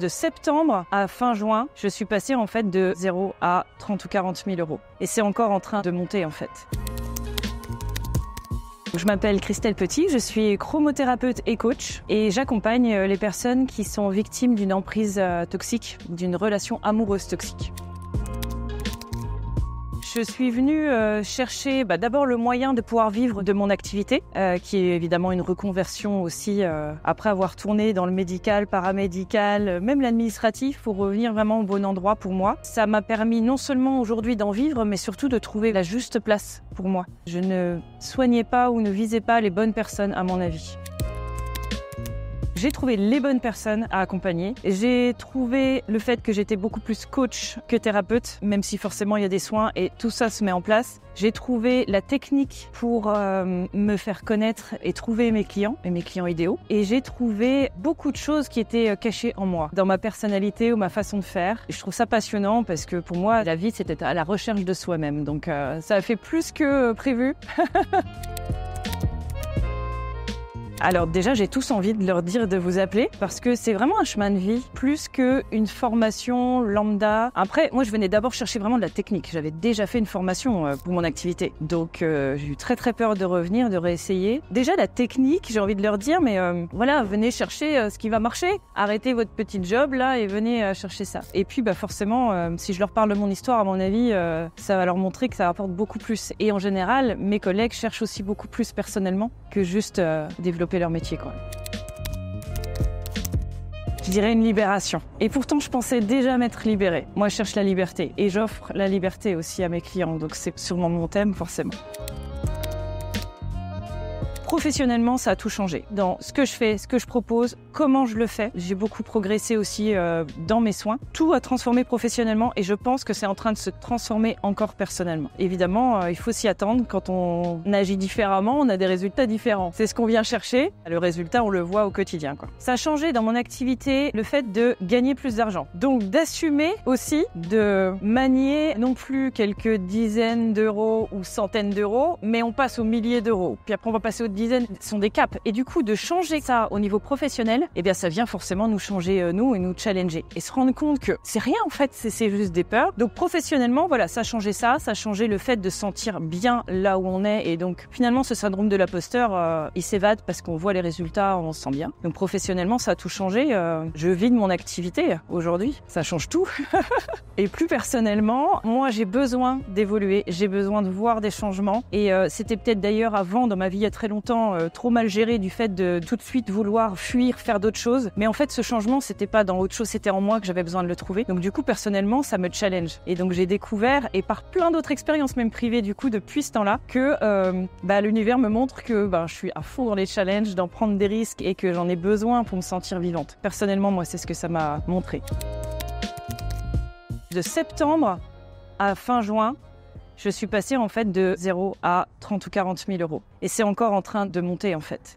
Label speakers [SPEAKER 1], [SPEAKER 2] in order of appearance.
[SPEAKER 1] De septembre à fin juin, je suis passée en fait de 0 à 30 ou 40 000 euros. Et c'est encore en train de monter en fait. Je m'appelle Christelle Petit, je suis chromothérapeute et coach et j'accompagne les personnes qui sont victimes d'une emprise toxique, d'une relation amoureuse toxique. Je suis venue chercher d'abord le moyen de pouvoir vivre de mon activité, qui est évidemment une reconversion aussi après avoir tourné dans le médical, paramédical, même l'administratif pour revenir vraiment au bon endroit pour moi. Ça m'a permis non seulement aujourd'hui d'en vivre, mais surtout de trouver la juste place pour moi. Je ne soignais pas ou ne visais pas les bonnes personnes à mon avis. J'ai trouvé les bonnes personnes à accompagner. J'ai trouvé le fait que j'étais beaucoup plus coach que thérapeute, même si forcément il y a des soins et tout ça se met en place. J'ai trouvé la technique pour me faire connaître et trouver mes clients et mes clients idéaux. Et j'ai trouvé beaucoup de choses qui étaient cachées en moi, dans ma personnalité ou ma façon de faire. Et je trouve ça passionnant parce que pour moi, la vie, c'était à la recherche de soi-même. Donc ça a fait plus que prévu. Alors déjà, j'ai tous envie de leur dire de vous appeler parce que c'est vraiment un chemin de vie, plus qu'une formation lambda. Après, moi, je venais d'abord chercher vraiment de la technique. J'avais déjà fait une formation pour mon activité. Donc, j'ai eu très peur de revenir, de réessayer. Déjà, la technique, j'ai envie de leur dire, mais voilà, venez chercher ce qui va marcher. Arrêtez votre petit job là et venez chercher ça. Et puis, forcément, si je leur parle de mon histoire, à mon avis, ça va leur montrer que ça rapporte beaucoup plus. Et en général, mes collègues cherchent aussi beaucoup plus personnellement que juste développer leur métier, quoi. Je dirais une libération. Et pourtant, je pensais déjà m'être libérée. Moi, je cherche la liberté et j'offre la liberté aussi à mes clients. Donc, c'est sûrement mon thème, forcément. Professionnellement, ça a tout changé. Dans ce que je fais, ce que je propose, comment je le fais. J'ai beaucoup progressé aussi dans mes soins. Tout a transformé professionnellement et je pense que c'est en train de se transformer encore personnellement. Évidemment, il faut s'y attendre. Quand on agit différemment, on a des résultats différents. C'est ce qu'on vient chercher. Le résultat, on le voit au quotidien, quoi. Ça a changé dans mon activité le fait de gagner plus d'argent. Donc d'assumer aussi de manier non plus quelques dizaines d'euros ou centaines d'euros, mais on passe aux milliers d'euros. Puis après, on va passer aux dizaines, ce sont des caps. Et du coup, de changer ça au niveau professionnel, eh bien, ça vient forcément nous changer, nous, et nous challenger. Et se rendre compte que c'est rien, en fait, c'est juste des peurs. Donc, professionnellement, voilà, ça a changé ça a changé le fait de se sentir bien là où on est. Et donc, finalement, ce syndrome de l'imposteur, il s'évade parce qu'on voit les résultats, on se sent bien. Donc, professionnellement, ça a tout changé. Je vis de mon activité aujourd'hui. Ça change tout. Et plus personnellement, moi, j'ai besoin d'évoluer. J'ai besoin de voir des changements. Et c'était peut-être d'ailleurs avant, dans ma vie, il y a très longtemps, trop mal géré du fait de tout de suite vouloir fuir, faire d'autres choses. Mais en fait, ce changement, c'était pas dans autre chose, c'était en moi que j'avais besoin de le trouver. Donc du coup, personnellement, ça me challenge. Et donc j'ai découvert, et par plein d'autres expériences, même privées du coup, depuis ce temps-là, que l'univers me montre que je suis à fond dans les challenges, d'en prendre des risques et que j'en ai besoin pour me sentir vivante. Personnellement, moi, c'est ce que ça m'a montré. De septembre à fin juin, je suis passée en fait de 0 à 30 ou 40 000 euros. Et c'est encore en train de monter en fait.